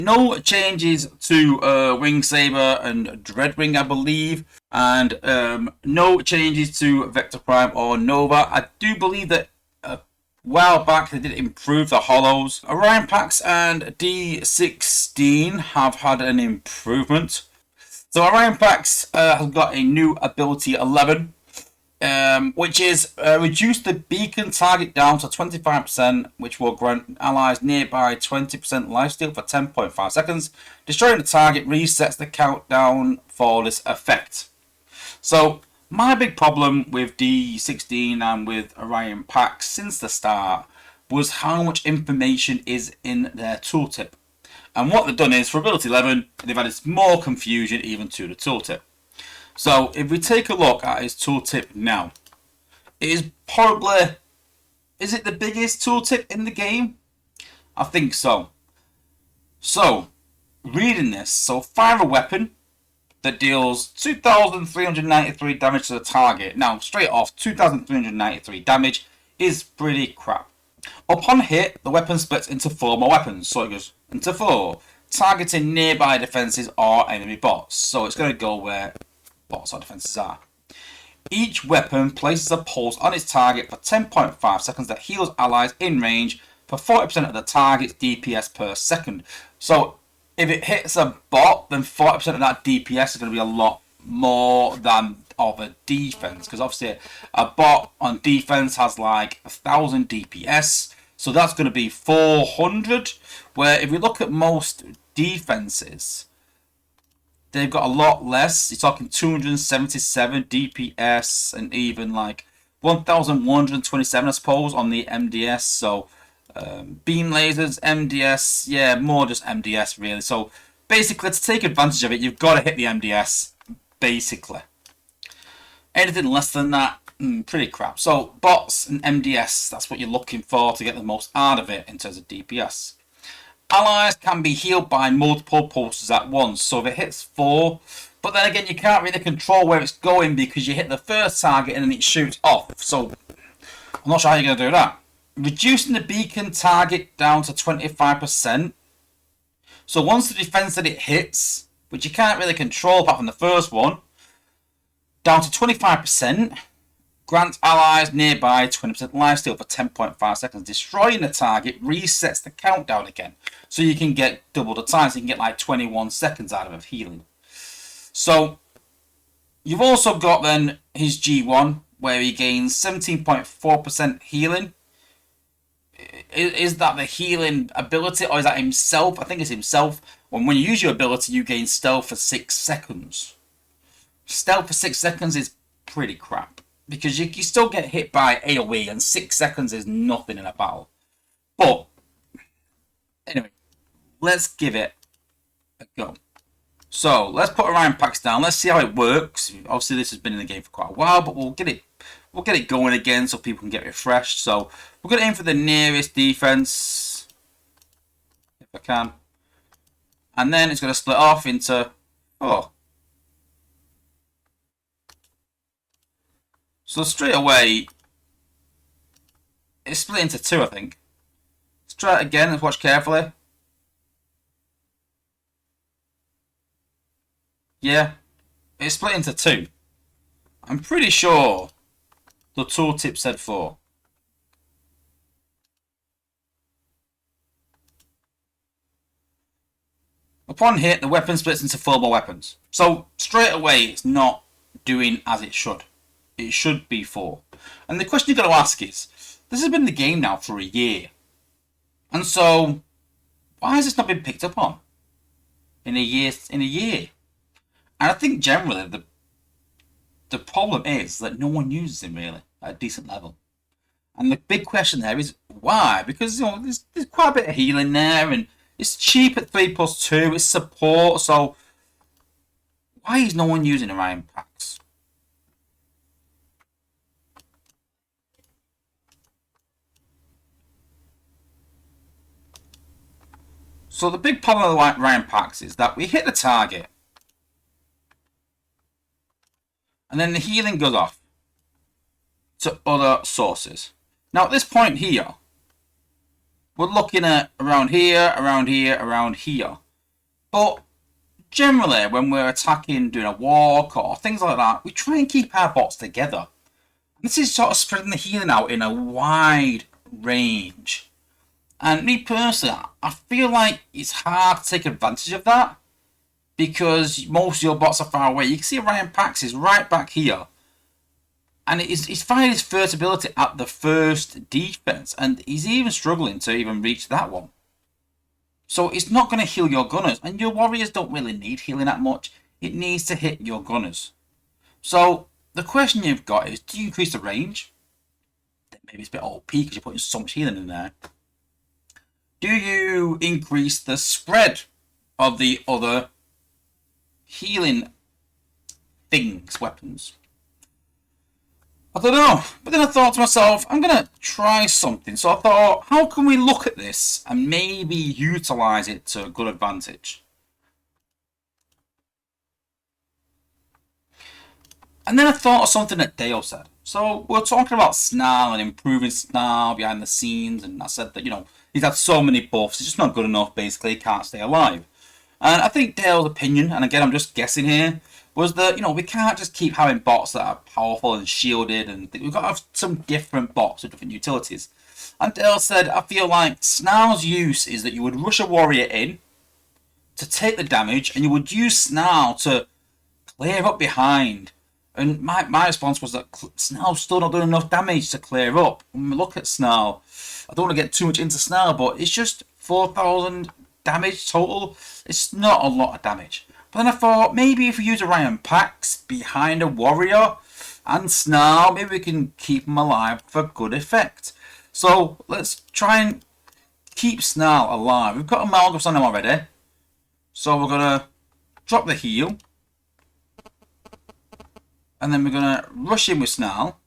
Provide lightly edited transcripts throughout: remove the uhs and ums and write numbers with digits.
No changes to Wing Saber and Dreadwing, I believe, and no changes to Vector Prime or Nova. I do believe that a while back they did improve the hollows. Orion Pax and D16 have had an improvement. So Orion Pax has got a new ability 11. Which is reduce the beacon target down to 25%, which will grant allies nearby 20% lifesteal for 10.5 seconds. Destroying the target resets the countdown for this effect. So, my big problem with D16 and with Orion Pax since the start was how much information is in their tooltip. And what they've done is, for ability 11, they've added more confusion even to the tooltip. So if we take a look at his tooltip now, it is probably, is it the biggest tooltip in the game? I think so. So, reading this, so fire a weapon that deals 2,393 damage to the target. Now, straight off, 2,393 damage is pretty crap. Upon hit, the weapon splits into 4 more weapons, so it goes into 4, targeting nearby defenses or enemy bots. So it's going to go where bots or defenses are. Each weapon places a pulse on its target for 10.5 seconds that heals allies in range for 40% of the target's DPS per second. So if it hits a bot, then 40% of that DPS is going to be a lot more than of a defense, because obviously a bot on defense has like 1,000 DPS, so that's going to be 400. Where if we look at most defenses, they've got a lot less. You're talking 277 DPS and even like 1,127, I suppose, on the MDS. So beam lasers, MDS, yeah, more just MDS really. So basically, to take advantage of it, you've got to hit the MDS, basically. Anything less than that, pretty crap. So bots and MDS, that's what you're looking for to get the most out of it in terms of DPS. Allies can be healed by multiple pulses at once, so if it hits 4, but then again you can't really control where it's going because you hit the first target and then it shoots off, so I'm not sure how you're going to do that. Reducing the beacon target down to 25%, so once the defense that it hits, which you can't really control apart from the first one, down to 25%, grants allies nearby 20% lifesteal for 10.5 seconds. Destroying the target resets the countdown again. So you can get double the time. So you can get like 21 seconds out of healing. So you've also got then his G1, where he gains 17.4% healing. Is that the healing ability, or is that himself? I think it's himself. When you use your ability, you gain stealth for 6 seconds. Stealth for 6 seconds is pretty crap, because you still get hit by AoE, and 6 seconds is nothing in a battle. But anyway, let's give it a go. So let's put Orion Pax down. Let's see how it works. Obviously, this has been in the game for quite a while, but we'll get it going again so people can get refreshed. So we're going to aim for the nearest defense, if I can, and then it's going to split off into 4. So straight away, it's split into 2, I think. Let's try it again. Let's watch carefully. Yeah, it's split into 2. I'm pretty sure the tooltip said 4. Upon hit, the weapon splits into 4 more weapons. So straight away, it's not doing as it should. It should be 4. And the question you've got to ask is, this has been in the game now for a year. And so, why has this not been picked up on in a year? And I think generally the problem is that no one uses him really at a decent level. And the big question there is why? Because there's quite a bit of healing there, and it's cheap at 3+2. It's support. So why is no one using Orion Pax? So the big problem with Orion Pax is that we hit the target, and then the healing goes off to other sources. Now at this point here, we're looking at around here, around here, around here. But generally, when we're attacking, doing a walk or things like that, we try and keep our bots together. This is sort of spreading the healing out in a wide range. And me personally, I feel like it's hard to take advantage of that because most of your bots are far away. You can see Orion Pax is right back here. And he's finding his first ability at the first defense. And he's even struggling to even reach that one. So it's not going to heal your gunners. And your warriors don't really need healing that much. It needs to hit your gunners. So the question you've got is, do you increase the range? Maybe it's a bit OP because you're putting so much healing in there. Do you increase the spread of the other healing things, weapons? I don't know. But then I thought to myself, I'm going to try something. So I thought, how can we look at this and maybe utilize it to good advantage? And then I thought of something that Dale said. So we're talking about Snarl and improving Snarl behind the scenes. And I said that, he's had so many buffs. It's just not good enough, basically. He can't stay alive. And I think Dale's opinion, and again, I'm just guessing here, was that, we can't just keep having bots that are powerful and shielded. And we've got to have some different bots with different utilities. And Dale said, I feel like Snarl's use is that you would rush a warrior in to take the damage. And you would use Snarl to clear up behind. And my response was that Snarl's still not doing enough damage to clear up. When we look at Snarl, I don't want to get too much into Snarl, but it's just 4,000 damage total. It's not a lot of damage. But then I thought, maybe if we use Orion Pax behind a warrior and Snarl, maybe we can keep him alive for good effect. So let's try and keep Snarl alive. We've got a Malgus on him already. So we're going to drop the heal. And then we're going to rush in with Snarl.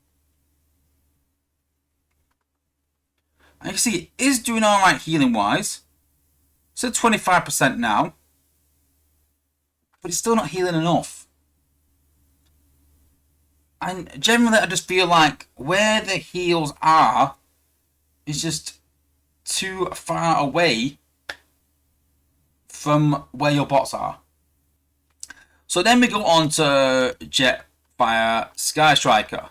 And you can see it is doing alright healing wise. It's at 25% now. But it's still not healing enough. And generally I just feel like where the heals are is just too far away from where your bots are. So then we go on to Jetfire Snarl.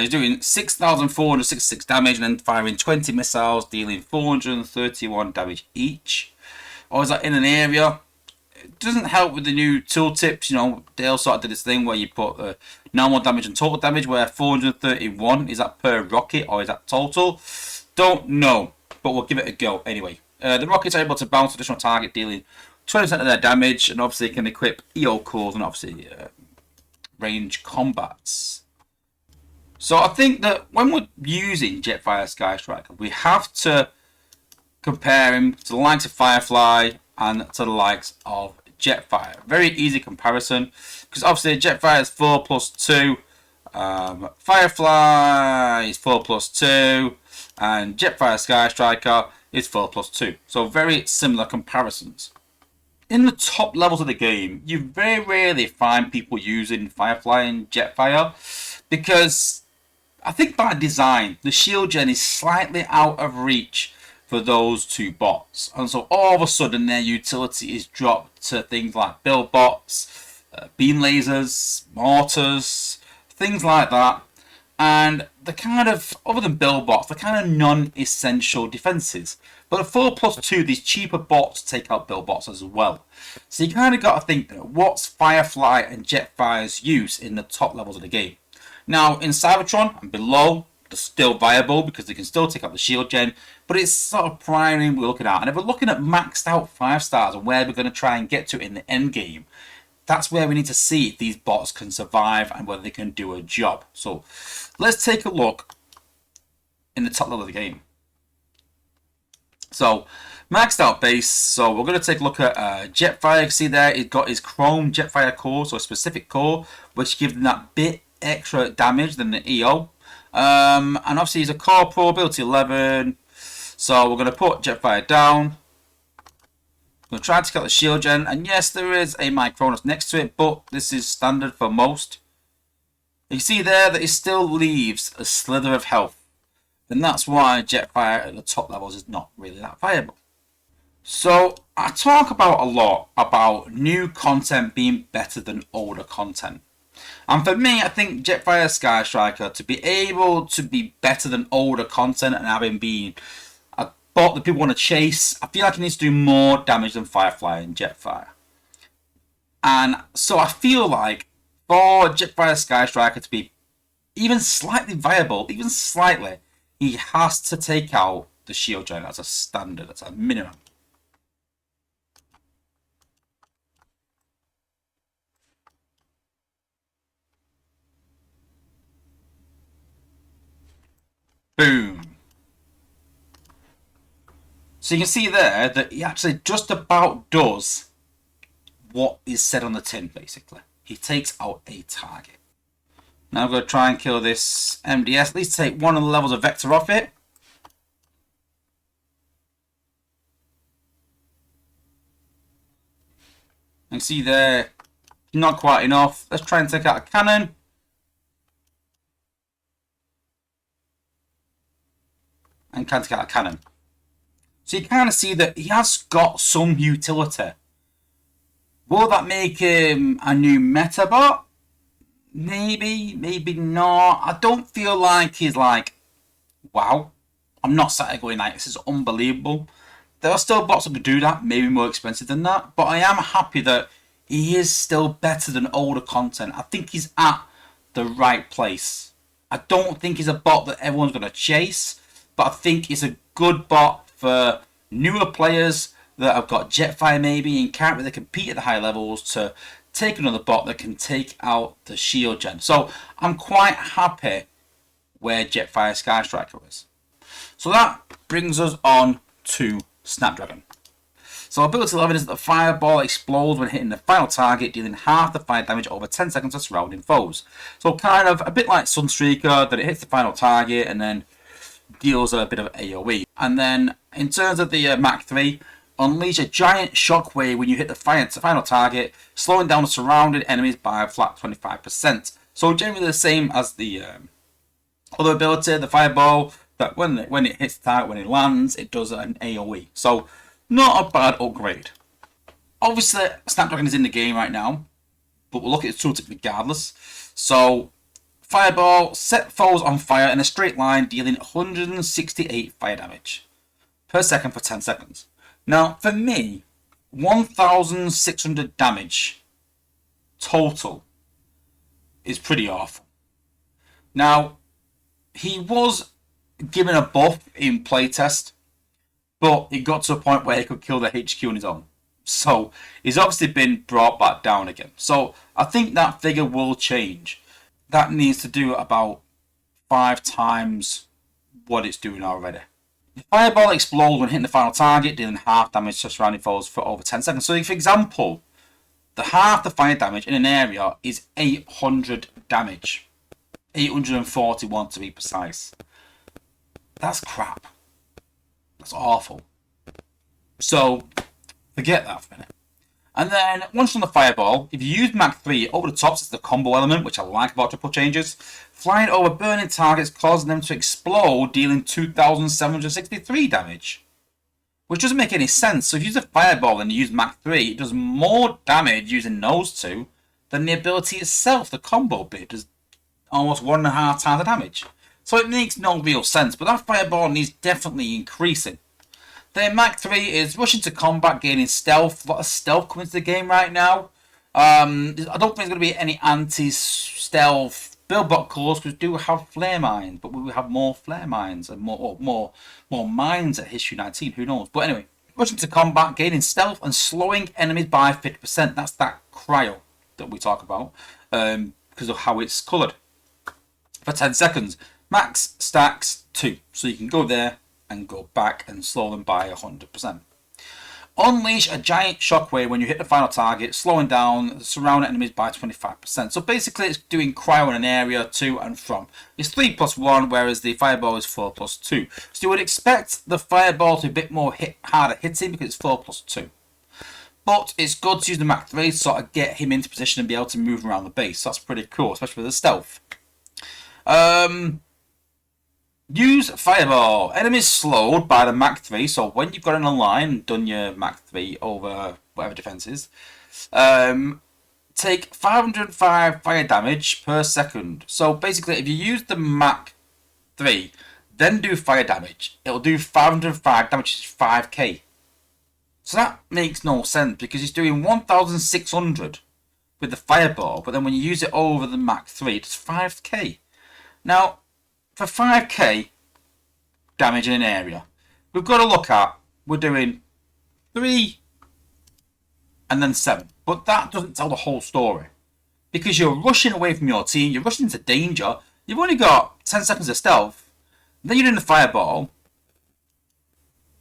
He's doing 6,466 damage and then firing 20 missiles, dealing 431 damage each. Or is that in an area? It doesn't help with the new tooltips. Dale sort of did this thing where you put normal damage and total damage, where 431, is that per rocket or is that total? Don't know, but we'll give it a go anyway. The rockets are able to bounce additional target, dealing 20% of their damage, and obviously can equip EO cores and obviously range combats. So I think that when we're using Jetfire Snarl, we have to compare him to the likes of Firefly and to the likes of Jetfire. Very easy comparison, because obviously Jetfire is 4 plus 2, Firefly is 4 plus 2, and Jetfire Snarl is 4 plus 2. So very similar comparisons. In the top levels of the game, you very rarely find people using Firefly and Jetfire, because I think by design, the shield gen is slightly out of reach for those two bots. And so all of a sudden their utility is dropped to things like build bots, beam lasers, mortars, things like that. And the kind of, other than build bots, the kind of non-essential defenses. But at 4 plus 2, these cheaper bots take out build bots as well. So you kind of got to think, what's Firefly and Jetfire's use in the top levels of the game? Now, in Cybertron and below, they're still viable because they can still take out the shield gen, but it's sort of primary we're looking at. And if we're looking at maxed out 5 stars and where we're going to try and get to in the end game, that's where we need to see if these bots can survive and whether they can do a job. So let's take a look in the top level of the game. So maxed out base. So we're going to take a look at Jetfire. You can see there he's got his Chrome Jetfire core, so a specific core which gives them that bit extra damage than the EO. And obviously he's a core pro ability 11. So we're going to put Jetfire down. I'm going to try to get the shield gen, and yes, there is a Micronus next to it, but this is standard for most. You see there that it still leaves a slither of health, and that's why Jetfire at the top levels is not really that viable. So I talk about a lot about new content being better than older content. And for me, I think Jetfire Sky Striker to be able to be better than older content and having been a bot that people want to chase, I feel like it needs to do more damage than Firefly and Jetfire. And so I feel like for Jetfire Sky Striker to be even slightly viable, even slightly, he has to take out the Shield Giant as a standard, as a minimum. Boom. So you can see there that he actually just about does what is said on the tin, basically. He takes out a target. Now I'm going to try and kill this MDS, at least take one of the levels of Vector off it. And see there, not quite enough. Let's try and take out a cannon. And can't take out a cannon. So you kind of see that he has got some utility. Will that make him a new meta bot? Maybe, maybe not. I don't feel like he's like, wow. I'm not sat there going like, this is unbelievable. There are still bots that could do that, maybe more expensive than that. But I am happy that he is still better than older content. I think he's at the right place. I don't think he's a bot that everyone's going to chase. But I think he's a good bot for newer players that have got Jetfire maybe and can't really compete at the high levels to take another bot that can take out the shield gen. So I'm quite happy where Jetfire Sky Striker is. So that brings us on to Snapdragon. So ability 11 is that the fireball explodes when hitting the final target, dealing half the fire damage over 10 seconds to surrounding foes. So kind of a bit like Sunstreaker, that it hits the final target and then deals a bit of AoE. And then in terms of the Mach 3, unleash a giant shockwave when you hit the final target, slowing down the surrounding enemies by a flat 25%. So generally the same as the other ability, the fireball, that when it hits the target, when it lands, it does an AoE. So not a bad upgrade. Obviously, Snapdragon is in the game right now, but we'll look at its tooltip regardless. So fireball, set foes on fire in a straight line, dealing 168 fire damage per second for 10 seconds. Now, for me, 1,600 damage total is pretty awful. Now, he was given a buff in playtest, but it got to a point where he could kill the HQ on his own. So, he's obviously been brought back down again. So, I think that figure will change. That needs to do about 5 times what it's doing already. The fireball explodes when hitting the final target, dealing half damage to surrounding foes for over 10 seconds. So, for example, the half the fire damage in an area is 800 damage. 841 to be precise. That's crap. That's awful. So, forget that for a minute. And then, once on the fireball, if you use Mach 3, over the top sits the combo element, which I like about triple changes. Flying over burning targets, causing them to explode, dealing 2,763 damage. Which doesn't make any sense. So if you use a fireball and you use Mach 3, it does more damage using those two than the ability itself. The combo bit does almost 1.5 times the damage. So it makes no real sense, but that fireball needs definitely increasing. Then Mach 3 is rushing to combat, gaining stealth. A lot of stealth coming into the game right now. I don't think there's going to be any anti-stealth build-bot cores because we do have flare mines, but we will have more flare mines and more mines at History 19. Who knows? But anyway, rushing to combat, gaining stealth, and slowing enemies by 50%. That's that cryo that we talk about because of how it's coloured. For 10 seconds, max stacks 2, so you can go there and go back and slow them by 100%. Unleash a giant shockwave when you hit the final target, slowing down the surrounding enemies by 25%. So basically it's doing cryo in an area to and from. It's 3+1, whereas the fireball is 4+2. So you would expect the fireball to be a bit more harder hitting because it's 4+2. But it's good to use the Mach 3 to sort of get him into position and be able to move around the base. So that's pretty cool, especially with the stealth. Use Fireball. Enemies slowed by the Mach 3, so when you've got in a line and done your Mach 3 over whatever defense is, take 505 fire damage per second. So basically, if you use the Mach 3, then do fire damage, it'll do 505 damage, which is 5k. So that makes no sense because it's doing 1,600 with the Fireball, but then when you use it over the Mach 3, it's 5k. Now, for 5k damage in an area, we've got to look at, we're doing 3 and then 7. But that doesn't tell the whole story. Because you're rushing away from your team, you're rushing into danger, you've only got 10 seconds of stealth, then you're doing the Fireball,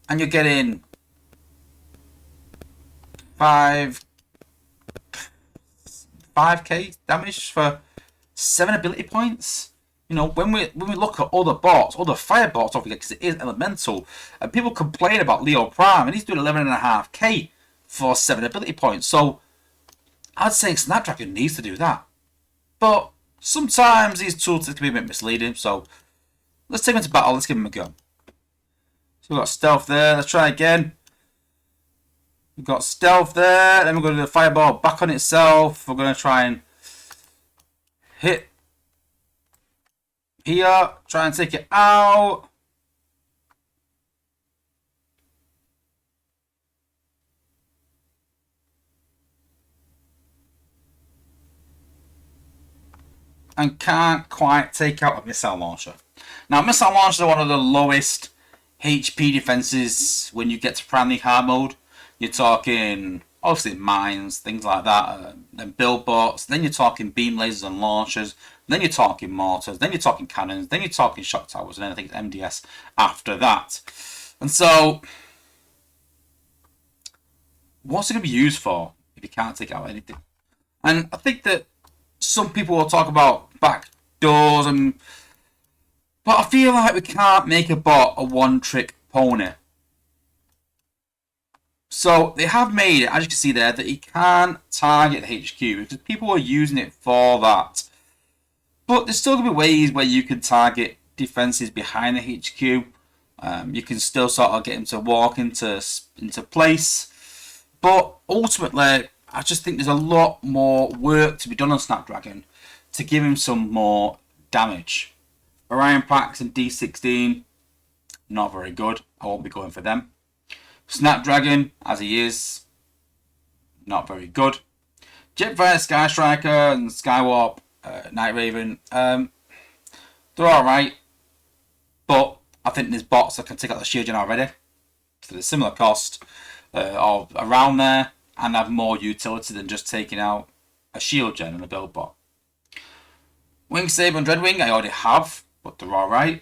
and you're getting 5k damage for 7 ability points. You know, when we look at other bots, other fire bots, because it is elemental, and people complain about Leo Prime, and he's doing 11.5k for 7 ability points. So I'd say Snapdragon needs to do that. But sometimes these tools can be a bit misleading. So let's take him to battle. Let's give him a go. So we've got stealth there. Let's try again. We've got stealth there. Then we're going to do the fireball back on itself. We're going to try and hit here. Try and take it out. And can't quite take out a missile launcher. Now, missile launchers are one of the lowest HP defenses when you get to primary hard mode. You're talking, obviously, mines, things like that, then build bots, then you're talking beam lasers and launchers, then you're talking mortars, then you're talking cannons, then you're talking shock towers, and then I think it's MDS after that. And so, what's it going to be used for if you can't take out anything? And I think that some people will talk about back doors, but I feel like we can't make a bot a one-trick pony. So they have made it, as you can see there, that you can target the HQ because people are using it for that. But there's still going to be ways where you can target defenses behind the HQ. You can still sort of get them to walk into place. But ultimately, I just think there's a lot more work to be done on Snapdragon to give him some more damage. Orion Pax and D16, not very good. I won't be going for them. Snapdragon, as he is, not very good. Jetfire, Striker, and Skywarp, Night Raven, they're alright. But I think there's bots that can take out the shield gen already for the similar cost or around there, and have more utility than just taking out a shield gen and a build bot. Wing Saber and Dreadwing I already have, but they're alright.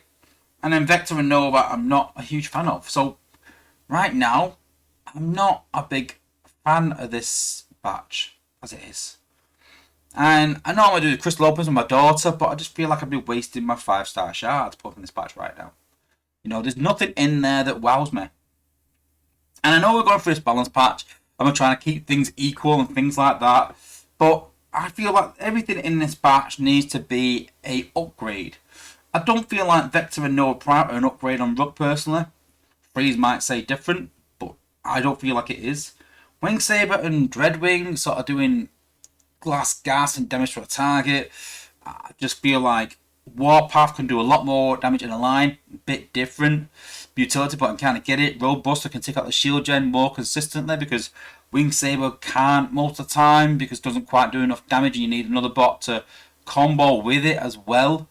And then Vector and Nova I'm not a huge fan of. So right now, I'm not a big fan of this batch as it is. And I know I'm going to do the Crystal Opens with my daughter, but I just feel like I'd be wasting my 5-star shards putting this batch right now. You know, there's nothing in there that wows me. And I know we're going through this balance patch, and we're trying to keep things equal and things like that. But I feel like everything in this batch needs to be a upgrade. I don't feel like Vector and Nova Prime are an upgrade on Rook personally. Freeze might say different, but I don't feel like it is. Wing Saber and Dreadwing sort of doing glass, gas, and damage to a target. I just feel like Warpath can do a lot more damage in a line, a bit different. Utility bot can kind of get it. Roadbuster can take out the shield gen more consistently because Wing Saber can't most of the time because it doesn't quite do enough damage and you need another bot to combo with it as well.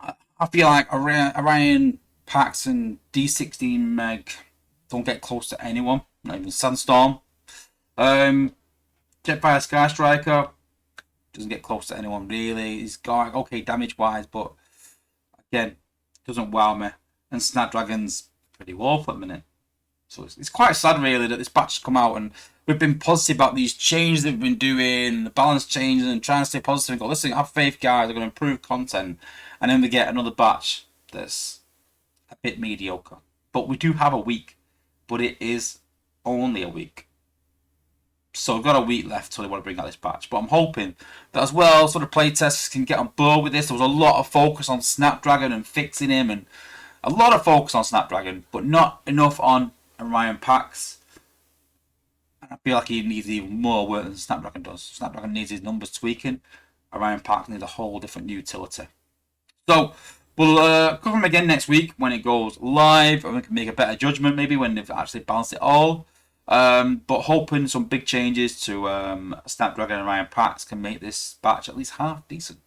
I feel like Orion Pax and D16 Meg don't get close to anyone, not even Sandstorm. Jetfire Striker doesn't get close to anyone really. He's got okay damage wise, but again, doesn't wow me. And Snapdragon's pretty woeful at the minute. So it's quite sad really that this batch has come out and we've been positive about these changes they've been doing, the balance changes, and trying to stay positive and go, listen, have faith guys, they're going to improve content. And then we get another batch that's a bit mediocre. But we do have a week, but it is only a week. So we've got a week left till they want to bring out this patch. But I'm hoping that as well, sort of playtesters can get on board with this. There was a lot of focus on Snapdragon and fixing him, and a lot of focus on Snapdragon, but not enough on Orion Pax. I feel like he needs even more work than Snapdragon does. Snapdragon needs his numbers tweaking. Orion Pax needs a whole different utility. So we'll cover him again next week when it goes live, and we can make a better judgment maybe when they've actually balanced it all. But hoping some big changes to Snapdragon and Orion Pax can make this batch at least half decent.